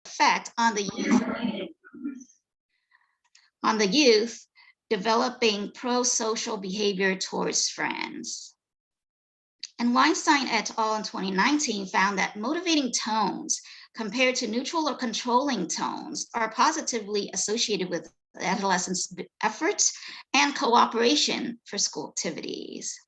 effect on the youth developing pro-social behavior towards friends. And Weinstein et al. In 2019 found that motivating tones compared to neutral or controlling tones are positively associated with adolescents' efforts and cooperation for school activities.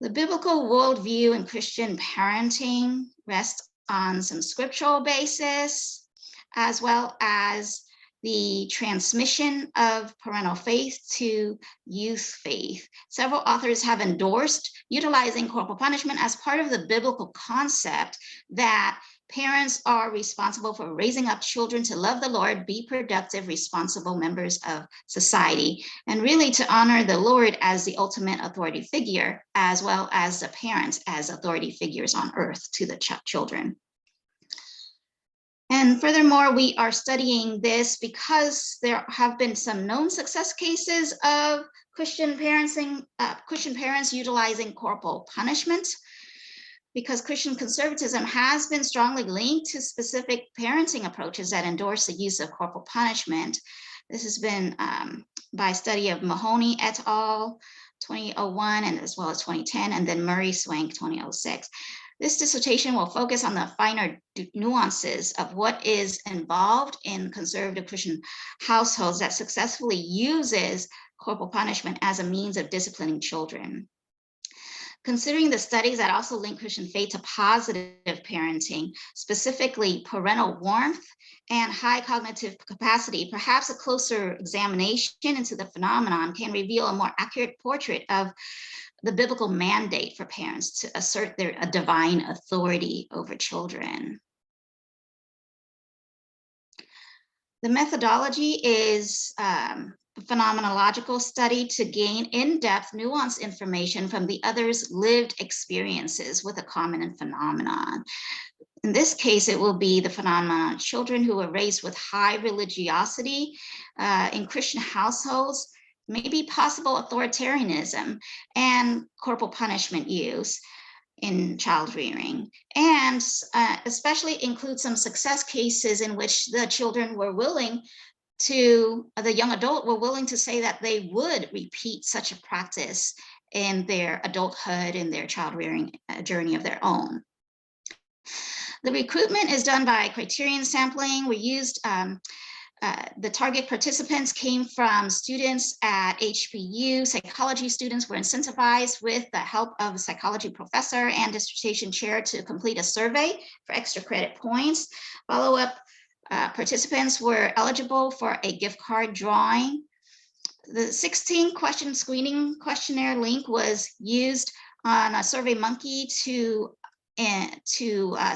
The biblical worldview in Christian parenting rests on some scriptural basis, as well as the transmission of parental faith to youth faith. Several authors have endorsed utilizing corporal punishment as part of the biblical concept that parents are responsible for raising up children to love the Lord, be productive, responsible members of society, and really to honor the Lord as the ultimate authority figure, as well as the parents as authority figures on earth to the children. And furthermore, we are studying this because there have been some known success cases of Christian parents utilizing corporal punishment, because Christian conservatism has been strongly linked to specific parenting approaches that endorse the use of corporal punishment. This has been by study of Mahoney et al. 2001, and as well as 2010, and then Murray Swank 2006. This dissertation will focus on the finer nuances of what is involved in conservative Christian households that successfully uses corporal punishment as a means of disciplining children. Considering the studies that also link Christian faith to positive parenting, specifically parental warmth and high cognitive capacity, perhaps a closer examination into the phenomenon can reveal a more accurate portrait of the biblical mandate for parents to assert their divine authority over children. The methodology is a phenomenological study to gain in-depth, nuanced information from the other's lived experiences with a common phenomenon. In this case, it will be the phenomenon of children who were raised with high religiosity in Christian households, maybe possible authoritarianism and corporal punishment use in child rearing, and especially include some success cases in which the children were willing to, the young adult were willing to say that they would repeat such a practice in their adulthood, in their child rearing journey of their own. The recruitment is done by criterion sampling. We used the target participants came from students at HBU. Psychology students were incentivized with the help of a psychology professor and dissertation chair to complete a survey for extra credit points. Follow-up participants were eligible for a gift card drawing. The 16-question screening questionnaire link was used on a SurveyMonkey to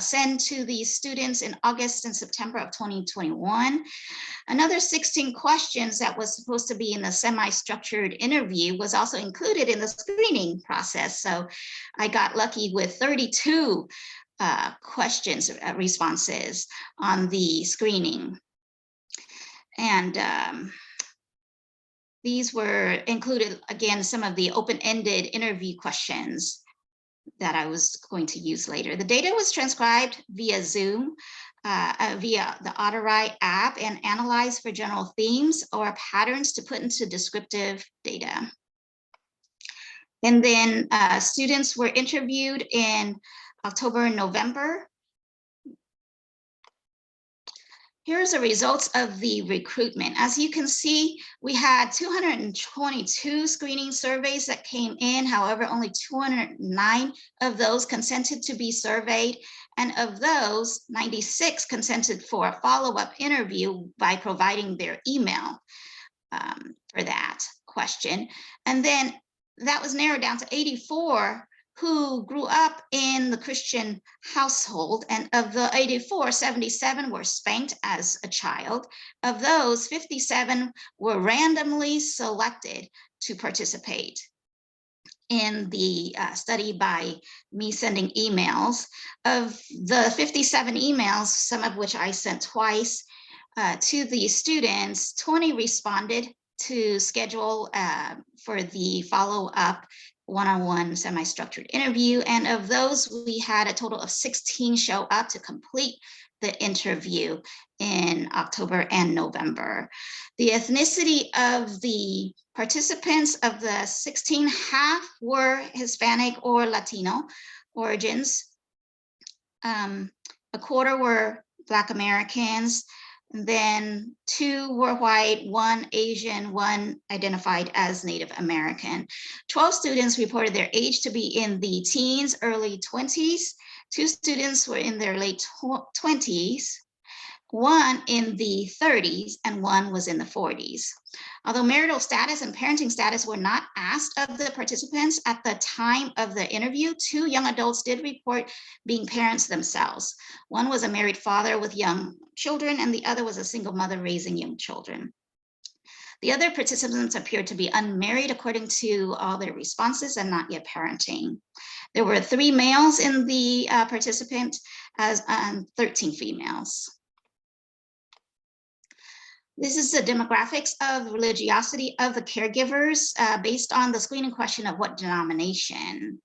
send to these students in August and September of 2021. Another 16 questions that was supposed to be in the semi-structured interview was also included in the screening process. So I got lucky with 32 questions, responses on the screening. And these were included, again, some of the open-ended interview questions that I was going to use later. The data was transcribed via Zoom, via the Otterite app, and analyzed for general themes or patterns to put into descriptive data. And then students were interviewed in October and November. Here's the results of the recruitment. As you can see, we had 222 screening surveys that came in. However, only 209 of those consented to be surveyed. And of those, 96 consented for a follow-up interview by providing their email for that question. And then that was narrowed down to 84 who grew up in the Christian household, and of the 84, 77 were spanked as a child. Of those, 57 were randomly selected to participate in the study by me sending emails. Of the 57 emails, some of which I sent twice to the students, 20 responded to schedule for the follow-up one-on-one semi-structured interview. And of those, we had a total of 16 show up to complete the interview in October and November. The ethnicity of the participants, of the 16, half were Hispanic or Latino origins. A quarter were Black Americans, and then 2 were white, 1 Asian, 1 identified as Native American. 12 students reported their age to be in the teens, early 20s. 2 students were in their late 20s, 1 in the 30s, and 1 was in the 40s. Although marital status and parenting status were not asked of the participants at the time of the interview, 2 young adults did report being parents themselves. 1 was a married father with young children, and the other was a single mother raising young children. The other participants appeared to be unmarried according to all their responses and not yet parenting. There were 3 males in the participant as 13 females. This is the demographics of religiosity of the caregivers based on the screening question of what denomination.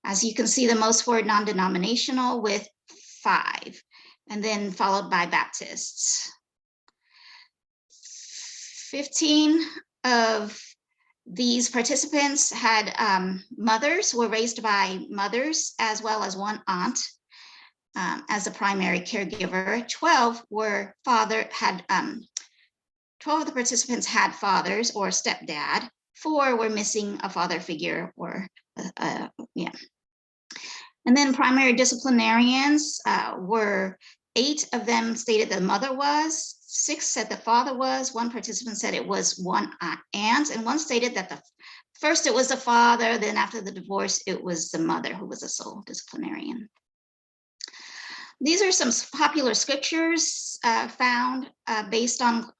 As you can see, the most were non-denominational with 5, and then followed by Baptists. 15 of these participants had mothers, were raised by mothers, as well as 1 aunt as a primary caregiver. 12 were 12 of the participants had fathers or stepdad. 4 were missing a father figure or yeah. And then primary disciplinarians were 8 of them stated the mother was, 6 said the father was, 1 participant said it was 1 aunt, and 1 stated that first it was the father, then after the divorce, it was the mother who was the sole disciplinarian. These are some popular scriptures found based on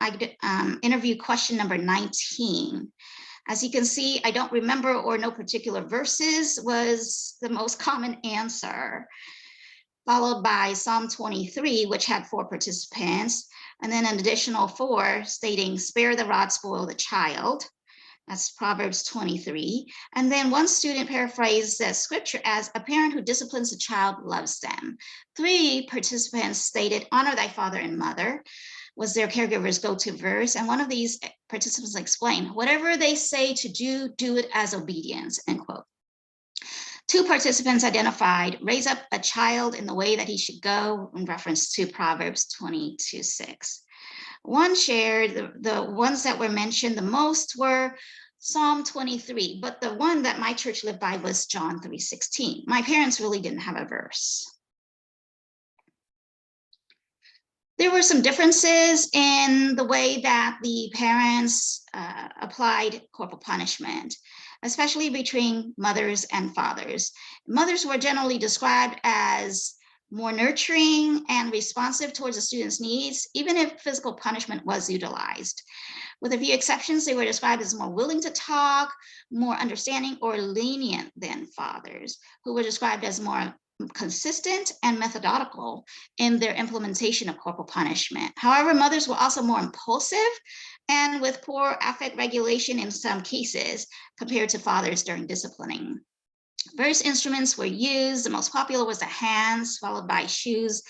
interview question number 19. As you can see, I don't remember or no particular verses was the most common answer, followed by Psalm 23, which had 4 participants, and then an additional 4 stating, spare the rod, spoil the child. That's Proverbs 23. And then 1 student paraphrased that scripture as a parent who disciplines a child loves them. 3 participants stated, honor thy father and mother was their caregiver's go-to verse. And 1 of these participants explained, whatever they say to do, do it as obedience, end quote. 2 participants identified, raise up a child in the way that he should go, in reference to Proverbs 22:6. 1 shared the ones that were mentioned the most were Psalm 23, but the one that my church lived by was John 3:16. My parents really didn't have a verse. There were some differences in the way that the parents applied corporal punishment, especially between mothers and fathers. Mothers were generally described as more nurturing and responsive towards the student's needs, even if physical punishment was utilized. With a few exceptions, they were described as more willing to talk, more understanding or lenient than fathers, who were described as more consistent and methodical in their implementation of corporal punishment. However, mothers were also more impulsive and with poor affect regulation in some cases compared to fathers during disciplining. Various instruments were used. The most popular was the hands, followed by shoes,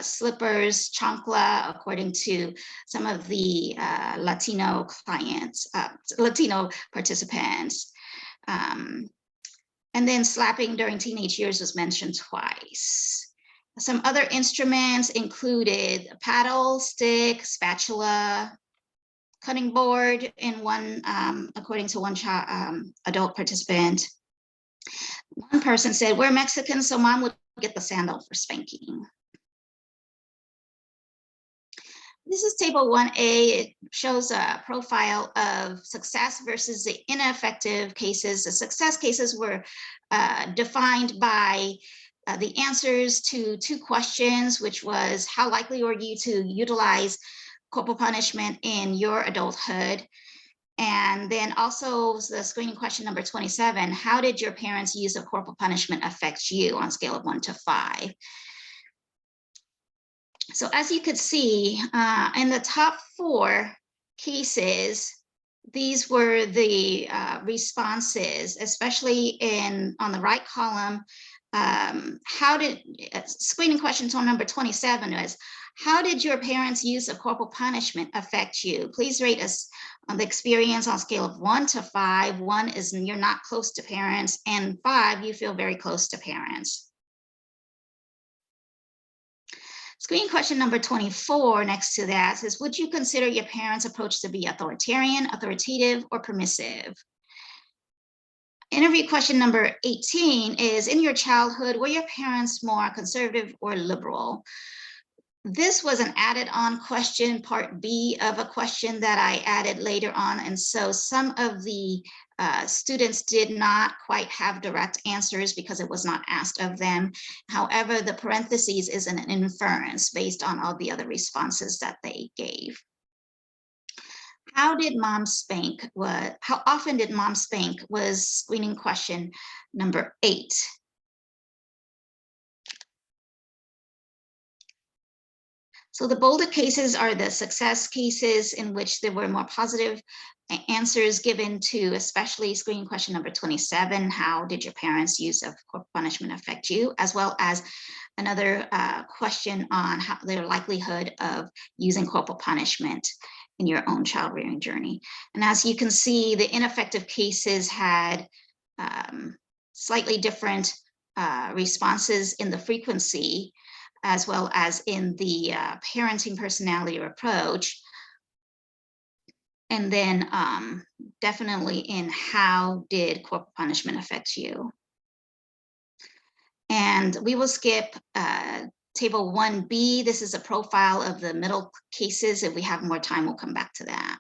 slippers, chancla, according to some of the Latino clients, Latino participants. And then slapping during teenage years was mentioned twice. Some other instruments included a paddle, stick, spatula, cutting board in 1, according to 1 adult participant. 1 person said, we're Mexican, so mom would get the sandal for spanking. This is table 1A. It shows a profile of success versus the ineffective cases. The success cases were defined by the answers to 2 questions, which was how likely were you to utilize corporal punishment in your adulthood? And then also the screening question number 27, how did your parents' use of corporal punishment affect you on a scale of 1 to 5? So as you could see, in the top 4 cases, these were the responses, especially on the right column, Screening question tool number 27 was, how did your parents' use of corporal punishment affect you? Please rate us on the experience on a scale of 1 to 5. 1 is you're not close to parents, and 5, you feel very close to parents. Screening question number 24 next to that says, would you consider your parents' approach to be authoritarian, authoritative, or permissive? Interview question number 18 is, in your childhood, were your parents more conservative or liberal? This was an added on question, part B of a question that I added later on. And so some of the students did not quite have direct answers because it was not asked of them. However, the parentheses is an inference based on all the other responses that they gave. How did mom spank? How often did mom spank was screening question number 8. So the bolder cases are the success cases in which there were more positive answers given to, especially screening question number 27, how did your parents' use of corporal punishment affect you, as well as another question on their likelihood of using corporal punishment in your own child rearing journey. And as you can see, the ineffective cases had slightly different responses in the frequency, as well as in the parenting personality or approach. And then definitely in how did corporal punishment affect you. And we will skip table 1B. This is a profile of the middle cases. If we have more time, we'll come back to that.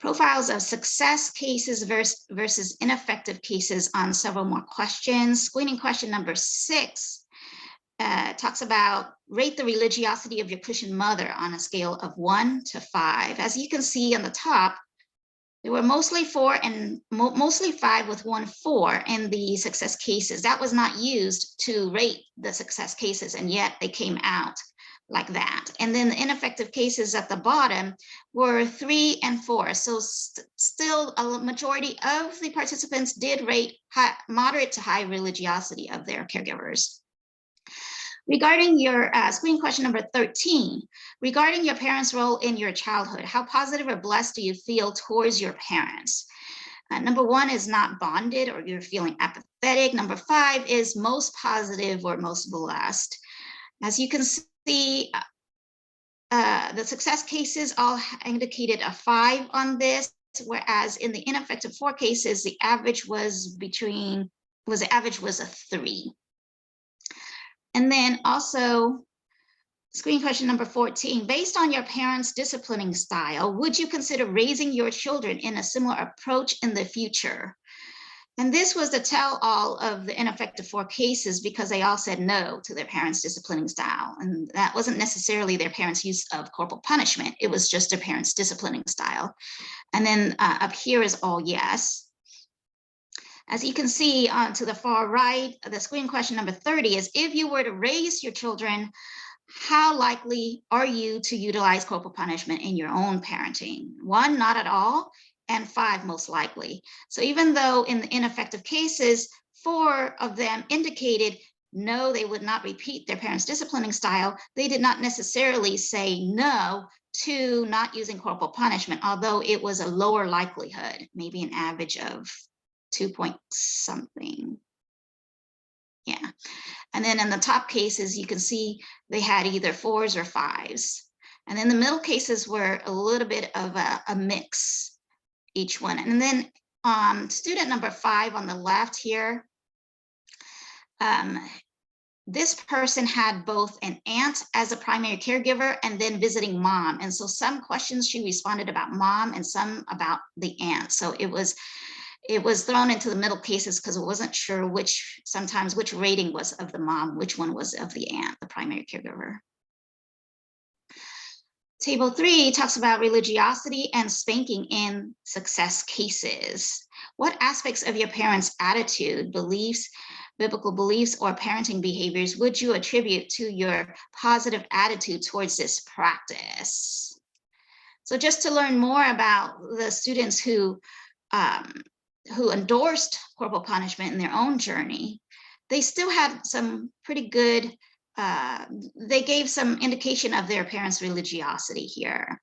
Profiles of success cases versus ineffective cases on several more questions. Screening question number 6 talks about rate the religiosity of your Christian mother on a scale of 1 to 5. As you can see on the top, there were mostly 4 and mostly 5 with 1 4 in the success cases. That was not used to rate the success cases, and yet they came out like that. And then the ineffective cases at the bottom were 3 and 4. So still a majority of the participants did rate moderate to high religiosity of their caregivers. Regarding your screening question number 13, regarding your parents' role in your childhood, how positive or blessed do you feel towards your parents? Number 1 is not bonded, or you're feeling apathetic. Number 5 is most positive or most blessed. As you can see, the success cases all indicated a 5 on this, whereas in the ineffective 4 cases, the average was a 3. And then also, screening question number 14, based on your parents' disciplining style, would you consider raising your children in a similar approach in the future? And this was the tell-all of the ineffective 4 cases, because they all said no to their parents' disciplining style. And that wasn't necessarily their parents' use of corporal punishment. It was just their parents' disciplining style. And then up here is all yes. As you can see to the far right, the screen question number 30 is, if you were to raise your children, how likely are you to utilize corporal punishment in your own parenting? 1, not at all, and 5, most likely. So even though in the ineffective cases, 4 of them indicated no, they would not repeat their parents' disciplining style, they did not necessarily say no to not using corporal punishment, although it was a lower likelihood, maybe an average of 2 point something. Yeah. And then in the top cases, you can see they had either 4s or 5s. And then the middle cases were a little bit of a mix, each one. And then student number 5 on the left here, this person had both an aunt as a primary caregiver and then visiting mom. And so some questions she responded about mom and some about the aunt. So it was thrown into the middle cases because it wasn't sure which rating was of the mom, which one was of the aunt, the primary caregiver. Table 3 talks about religiosity and spanking in success cases. What aspects of your parents' attitude, beliefs, biblical beliefs, or parenting behaviors would you attribute to your positive attitude towards this practice? So just to learn more about the students who who endorsed corporal punishment in their own journey, they still had some pretty good, they gave some indication of their parents' religiosity here.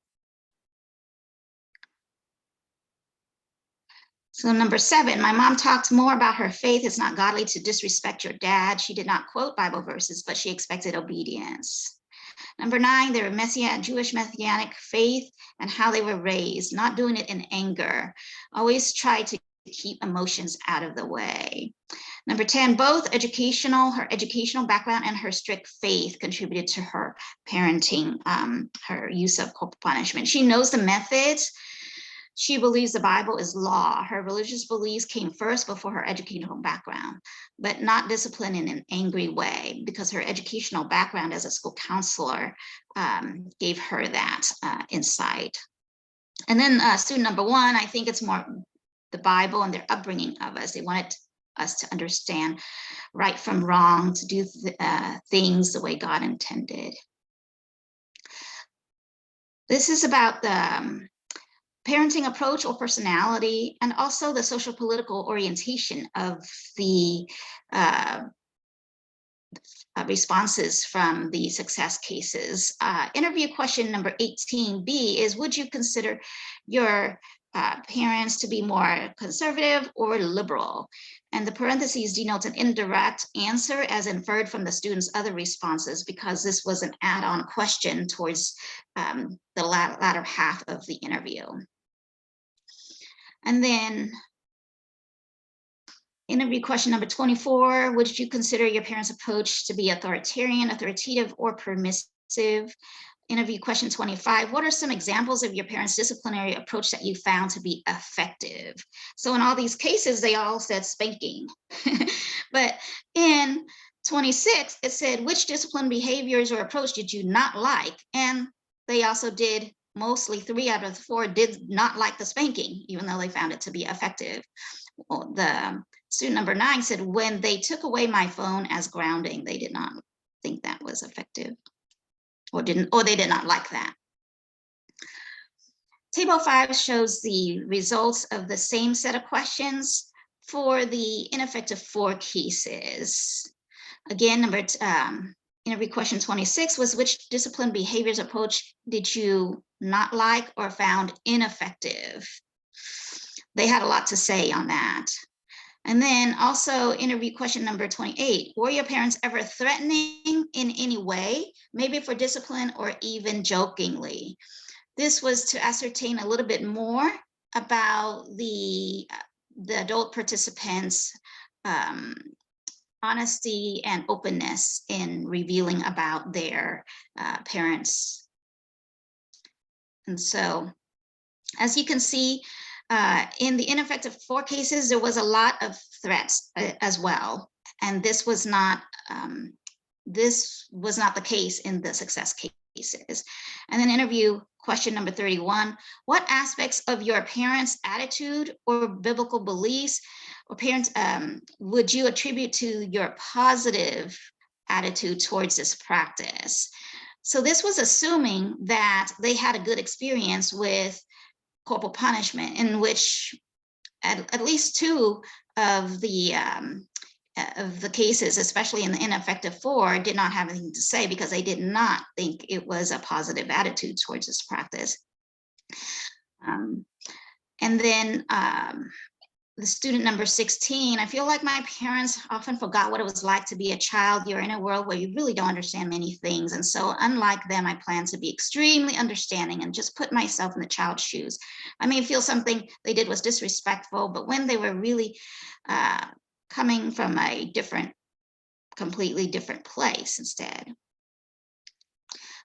So number 7, my mom talked more about her faith. It's not godly to disrespect your dad. She did not quote Bible verses, but she expected obedience. Number 9, their Jewish Messianic faith and how they were raised, not doing it in anger. Always try to keep emotions out of the way. Number 10, both her educational background and her strict faith contributed to her parenting, her use of corporal punishment. She knows the methods. She believes the Bible is law. Her religious beliefs came first before her educational background, but not discipline in an angry way, because her educational background as a school counselor gave her that insight. And then student number 1, I think it's more the Bible and their upbringing of us. They wanted us to understand right from wrong, to do things the way God intended. This is about the parenting approach or personality, and also the social political orientation of the responses from the success cases. Interview question number 18B is, would you consider your parents to be more conservative or liberal? And the parentheses denotes an indirect answer as inferred from the student's other responses, because this was an add-on question towards the latter half of the interview. And then interview question number 24, would you consider your parents' approach to be authoritarian, authoritative, or permissive? Interview question 25, what are some examples of your parents' disciplinary approach that you found to be effective? So in all these cases, they all said spanking. But in 26, it said, which discipline, behaviors, or approach did you not like? And they also did, mostly 3 out of 4 did not like the spanking, even though they found it to be effective. Well, the student number 9 said, when they took away my phone as grounding, they did not think that was effective, or they did not like that. Table 5 shows the results of the same set of questions for the ineffective 4 cases. Again, interview question 26 was, which discipline, behaviors, approach did you not like or found ineffective? They had a lot to say on that. And then also interview question number 28, were your parents ever threatening in any way, maybe for discipline or even jokingly? This was to ascertain a little bit more about the adult participants' honesty and openness in revealing about their parents. And so, as you can see, in the ineffective 4 cases, there was a lot of threats as well. And this was not the case in the success cases. And then interview question number 31, what aspects of your parents' attitude or biblical beliefs or parents would you attribute to your positive attitude towards this practice? So this was assuming that they had a good experience with corporal punishment, in which at least 2 of the cases, especially in the ineffective 4, did not have anything to say because they did not think it was a positive attitude towards this practice. And then the student number 16, I feel like my parents often forgot what it was like to be a child. You're in a world where you really don't understand many things. And so unlike them, I plan to be extremely understanding and just put myself in the child's shoes. I may feel something they did was disrespectful, but when they were really coming from a completely different place instead.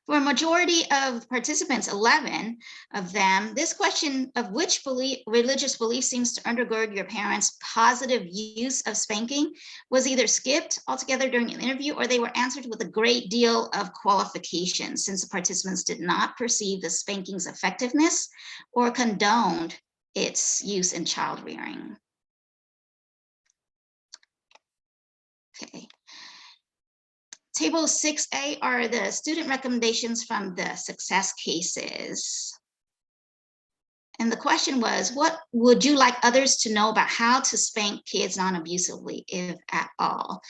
For a majority of participants, 11 of them, this question of which religious belief seems to undergird your parents' positive use of spanking was either skipped altogether during an interview, or they were answered with a great deal of qualification, since the participants did not perceive the spanking's effectiveness or condoned its use in child rearing. Okay. Table 6A are the student recommendations from the success cases. And the question was, what would you like others to know about how to spank kids non-abusively, if at all?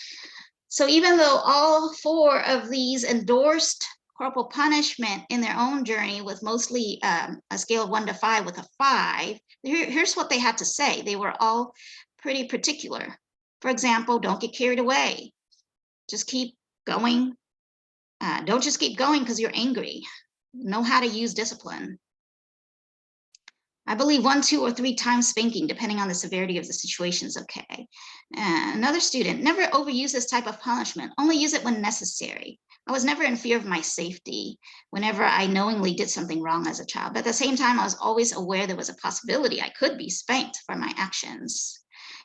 So even though all 4 of these endorsed corporal punishment in their own journey with mostly a scale of 1 to 5 with a 5, here's what they had to say. They were all pretty particular. For example, don't get carried away. Just keep going. Don't just keep going because you're angry. Know how to use discipline. I believe 1, 2, or 3 times spanking, depending on the severity of the situation, is okay. Another student, never overuse this type of punishment. Only use it when necessary. I was never in fear of my safety whenever I knowingly did something wrong as a child. But at the same time, I was always aware there was a possibility I could be spanked for my actions.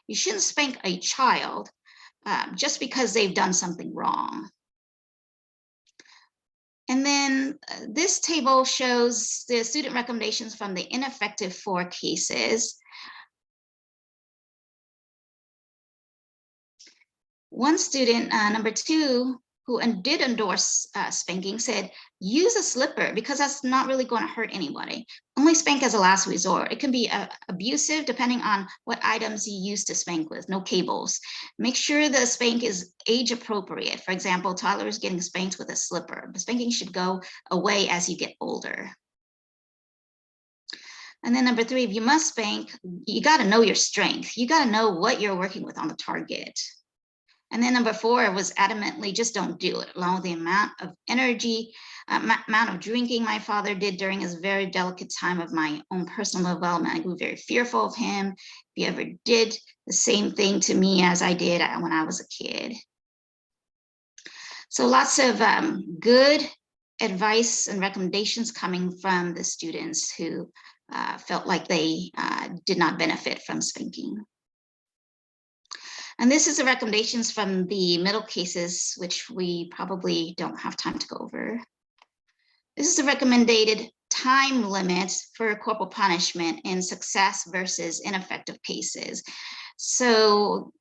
You shouldn't spank a child just because they've done something wrong. And then this table shows the student recommendations from the ineffective 4 cases. One student, number 2, who did endorse spanking, said, use a slipper because that's not really going to hurt anybody. Only spank as a last resort. It can be abusive depending on what items you use to spank with, no cables. Make sure the spank is age appropriate. For example, toddlers getting spanked with a slipper. The spanking should go away as you get older. And then number 3, if you must spank, you got to know your strength. You got to know what you're working with on the target. And then number 4 was adamantly just don't do it, along with the amount of energy, amount of drinking my father did during his very delicate time of my own personal development. I grew very fearful of him. If he ever did the same thing to me as I did when I was a kid. So lots of good advice and recommendations coming from the students who felt like they did not benefit from spanking. And this is the recommendations from the middle cases, which we probably don't have time to go over. This is the recommended time limit for corporal punishment in success versus ineffective cases. So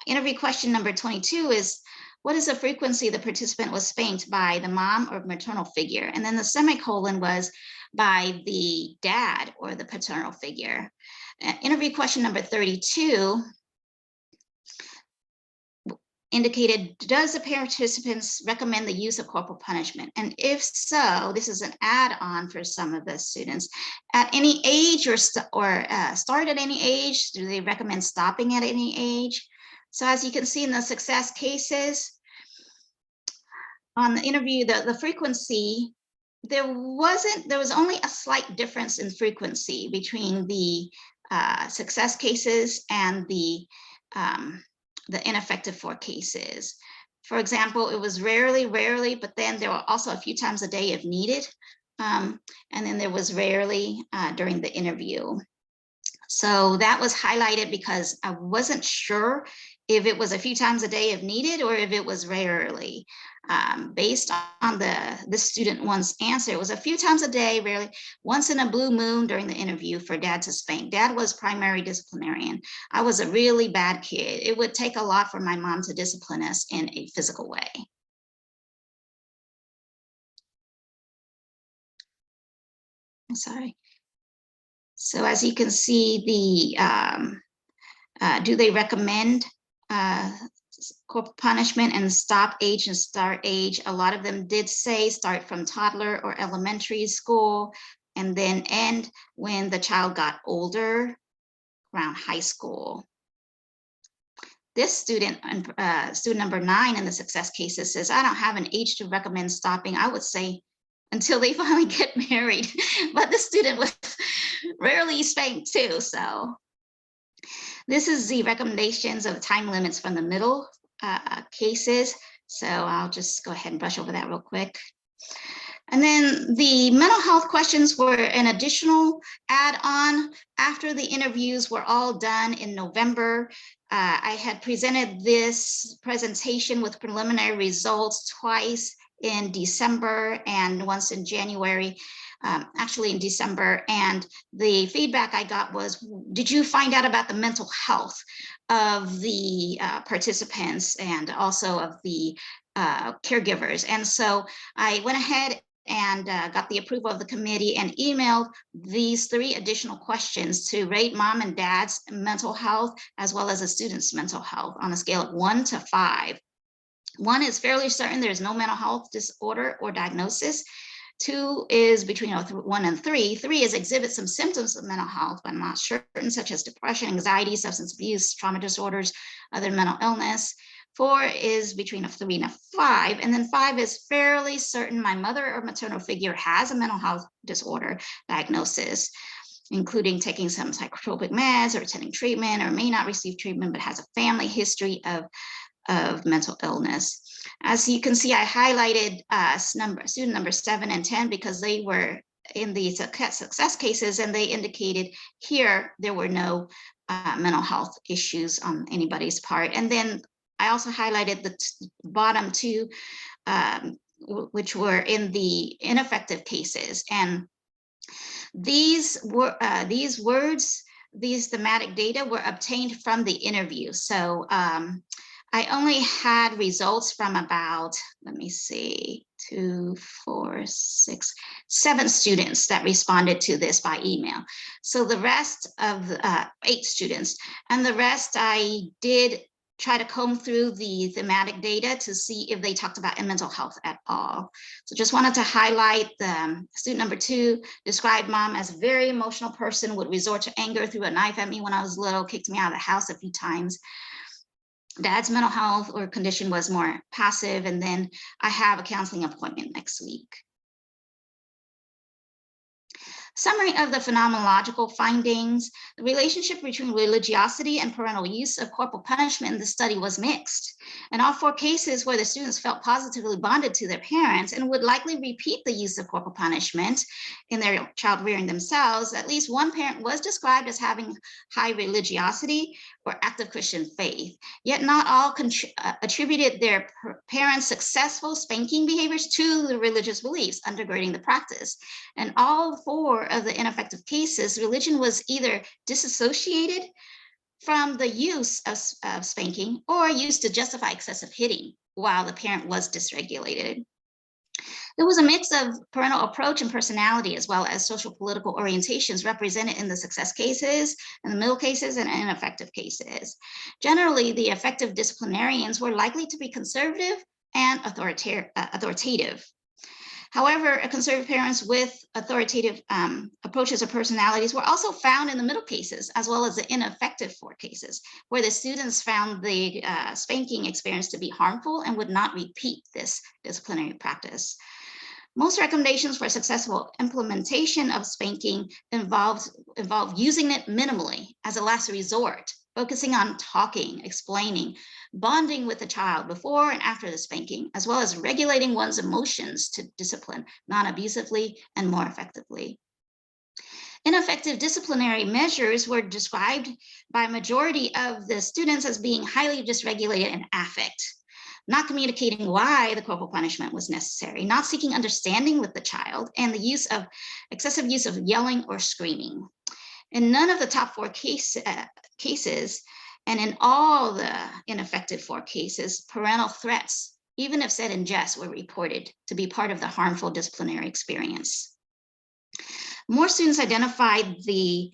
interview question number 22 is, what is the frequency the participant was spanked by the mom or maternal figure? And then the semicolon was by the dad or the paternal figure. Interview question number 32 indicated, does the participants recommend the use of corporal punishment? And if so, this is an add-on for some of the students. At any age or start at any age? Do they recommend stopping at any age? So as you can see in the success cases, on the interview, the frequency, there was only a slight difference in frequency between the success cases and the ineffective 4 cases. For example, it was rarely, but then there were also a few times a day if needed. And then there was rarely during the interview. So that was highlighted because I wasn't sure if it was a few times a day if needed or if it was rarely. Based on the student one's answer, it was a few times a day, rarely, once in a blue moon during the interview for dad to spank. Dad was primary disciplinarian. I was a really bad kid. It would take a lot for my mom to discipline us in a physical way. I'm sorry. So as you can see, do they recommend corporal punishment and stop age and start age? A lot of them did say start from toddler or elementary school and then end when the child got older, around high school. This student, student number 9 in the success cases, says, I don't have an age to recommend stopping. I would say until they finally get married. But the student was rarely spanked too. So this is the recommendations of time limits from the middle cases. So I'll just go ahead and brush over that real quick. And then the mental health questions were an additional add-on after the interviews were all done in November. I had presented this presentation with preliminary results twice in December and once in January, actually in December. And the feedback I got was, did you find out about the mental health of the participants and also of the caregivers? And so I went ahead and got the approval of the committee and emailed these 3 additional questions to rate mom and dad's mental health as well as the student's mental health on a scale of 1 to 5. 1 is fairly certain there's no mental health disorder or diagnosis. 2 is between 1 and 3. 3 is exhibit some symptoms of mental health, but not certain, such as depression, anxiety, substance abuse, trauma disorders, other mental illness. 4 is between a 3 and a 5. And then 5 is fairly certain my mother or maternal figure has a mental health disorder diagnosis, including taking some psychotropic meds or attending treatment, or may not receive treatment, but has a family history of mental illness. As you can see, I highlighted student number 7 and 10 because they were in the success cases, and they indicated here there were no mental health issues on anybody's part. And then I also highlighted the bottom 2, which were in the ineffective cases. And these thematic data were obtained from the interview. So I only had results from about, let me see, 2, 4, 6, 7 students that responded to this by email. So the rest of 8 students, and the rest I did try to comb through the thematic data to see if they talked about mental health at all. So just wanted to highlight the student number 2 described mom as a very emotional person, would resort to anger, threw a knife at me when I was little, kicked me out of the house a few times. Dad's mental health or condition was more passive, and then I have a counseling appointment next week. Summary of the phenomenological findings. The relationship between religiosity and parental use of corporal punishment in the study was mixed. In all 4 cases where the students felt positively bonded to their parents and would likely repeat the use of corporal punishment in their child rearing themselves, at least one parent was described as having high religiosity or active Christian faith, yet not all attributed their parents' successful spanking behaviors to the religious beliefs undergirding the practice. And all 4 of the ineffective cases, religion was either disassociated from the use of spanking or used to justify excessive hitting while the parent was dysregulated. There was a mix of parental approach and personality, as well as social political orientations represented in the success cases, and the middle cases, and ineffective cases. Generally, the effective disciplinarians were likely to be conservative and authoritative. However, conservative parents with authoritative approaches or personalities were also found in the middle cases, as well as the ineffective 4 cases, where the students found the spanking experience to be harmful and would not repeat this disciplinary practice. Most recommendations for successful implementation of spanking involve using it minimally as a last resort, focusing on talking, explaining, bonding with the child before and after the spanking, as well as regulating one's emotions to discipline non-abusively and more effectively. Ineffective disciplinary measures were described by a majority of the students as being highly dysregulated in affect, not communicating why the corporal punishment was necessary, not seeking understanding with the child, and the excessive use of yelling or screaming. In none of the top 4 cases, and in all the ineffective 4 cases, parental threats, even if said in jest, were reported to be part of the harmful disciplinary experience. More students identified the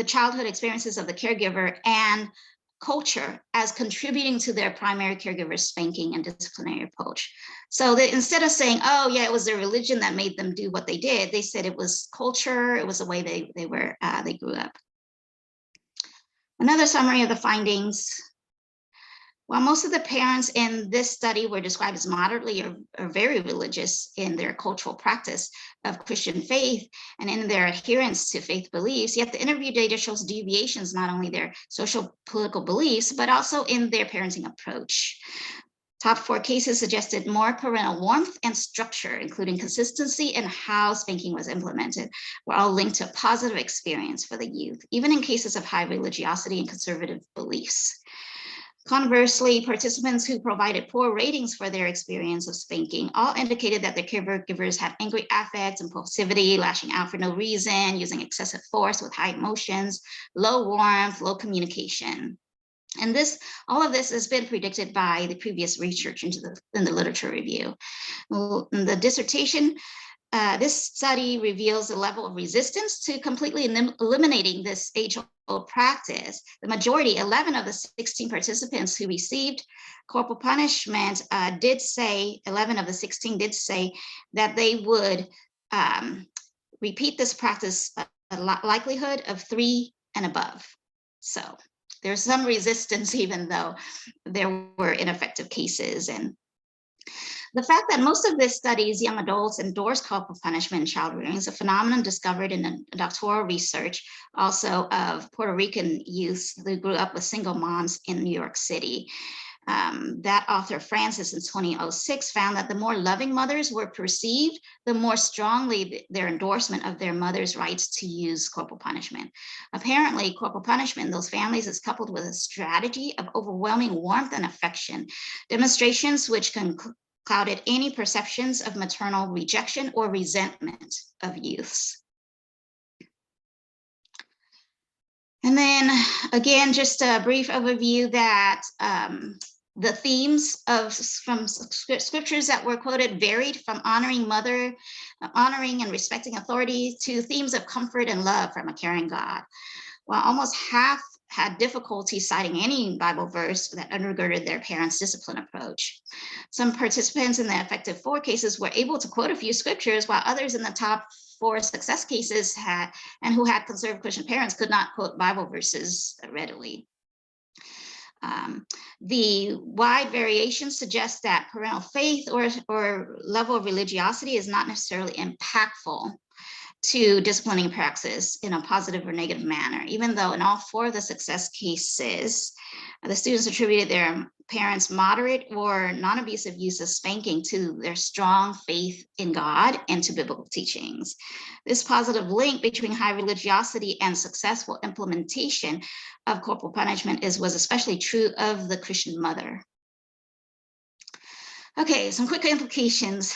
childhood experiences of the caregiver and culture as contributing to their primary caregiver's spanking and disciplinary approach. So that instead of saying, oh yeah, it was their religion that made them do what they did, they said it was culture, it was the way they grew up. Another summary of the findings. While most of the parents in this study were described as moderately or very religious in their cultural practice of Christian faith and in their adherence to faith beliefs, yet the interview data shows deviations not only their social political beliefs, but also in their parenting approach. Top 4 cases suggested more parental warmth and structure, including consistency in how spanking was implemented, were all linked to a positive experience for the youth, even in cases of high religiosity and conservative beliefs. Conversely, participants who provided poor ratings for their experience of spanking all indicated that their caregivers had angry affects, impulsivity, lashing out for no reason, using excessive force with high emotions, low warmth, low communication. And all of this has been predicted by the previous research in the literature review. Well, in the dissertation, this study reveals the level of resistance to completely eliminating this age-old practice. The majority, 11 of the 16 participants who received corporal punishment, 11 of the 16 did say that they would repeat this practice, a likelihood of 3 and above. So there's some resistance, even though there were ineffective cases. And the fact that most of this studies young adults endorse corporal punishment in child rearing is a phenomenon discovered in a doctoral research also of Puerto Rican youths who grew up with single moms in New York City. That author, Francis, in 2006, found that the more loving mothers were perceived, the more strongly their endorsement of their mother's rights to use corporal punishment. Apparently, corporal punishment in those families is coupled with a strategy of overwhelming warmth and affection, demonstrations which can clouded any perceptions of maternal rejection or resentment of youths. And then again, just a brief overview that the themes from scriptures that were quoted varied from honoring and respecting authority to themes of comfort and love from a caring God. While almost half had difficulty citing any Bible verse that undergirded their parents' discipline approach. Some participants in the effective 4 cases were able to quote a few scriptures, while others in the top 4 success cases who had conservative Christian parents could not quote Bible verses readily. The wide variation suggests that parental faith or level of religiosity is not necessarily impactful to disciplining praxis in a positive or negative manner, even though in all 4 of the success cases, the students attributed their parents' moderate or non-abusive use of spanking to their strong faith in God and to biblical teachings. This positive link between high religiosity and successful implementation of corporal punishment was especially true of the Christian mother. Okay, some quick implications.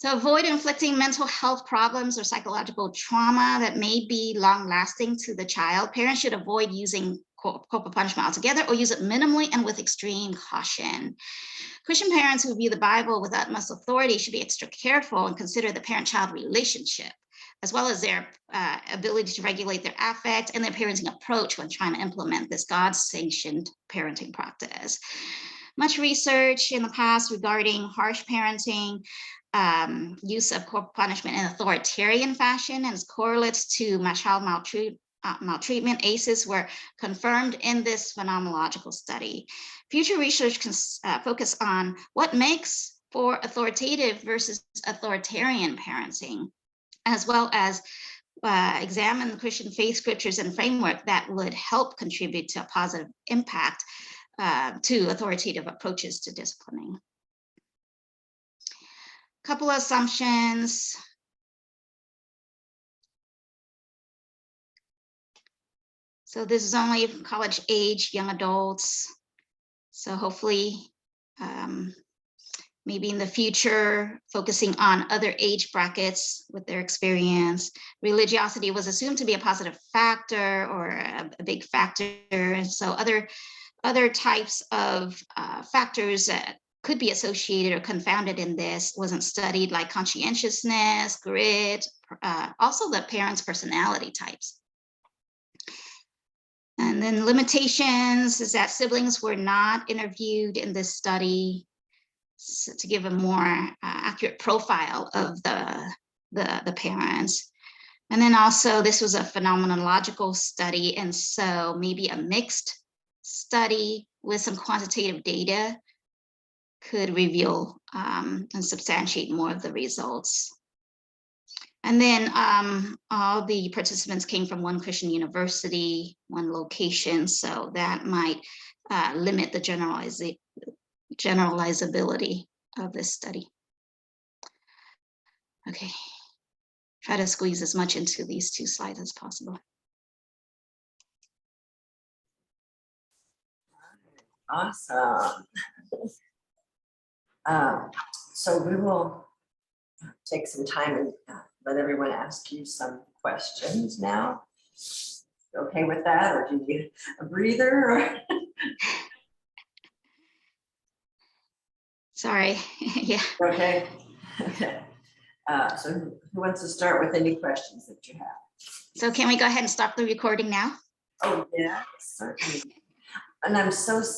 To avoid inflicting mental health problems or psychological trauma that may be long-lasting to the child, parents should avoid using corporal punishment altogether or use it minimally and with extreme caution. Christian parents who view the Bible with utmost authority should be extra careful and consider the parent-child relationship, as well as their ability to regulate their affect and their parenting approach when trying to implement this God-sanctioned parenting practice. Much research in the past regarding harsh parenting, use of corporal punishment in authoritarian fashion and its correlates to child maltreatment, ACEs, were confirmed in this phenomenological study. Future research can focus on what makes for authoritative versus authoritarian parenting, as well as examine the Christian faith scriptures and framework that would help contribute to a positive impact to authoritative approaches to disciplining. Couple of assumptions. So this is only college age young adults. So hopefully, maybe in the future, focusing on other age brackets with their experience. Religiosity was assumed to be a positive factor or a big factor. And so other types of factors that could be associated or confounded in this wasn't studied, like conscientiousness, grit, also the parents' personality types. And then limitations is that siblings were not interviewed in this study to give a more accurate profile of the parents. And then also this was a phenomenological study, and so maybe a mixed study with some quantitative data could reveal and substantiate more of the results. And then all the participants came from one Christian university, one location, so that might limit the generalizability of this study. Okay, try to squeeze as much into these 2 slides as possible. Awesome. So we will take some time and let everyone ask you some questions now. Okay with that, or do you need a breather? Sorry, yeah. Okay. Okay. So who wants to start with any questions that you have? So can we go ahead and stop the recording now? Oh, yeah, certainly. And I'm so sorry.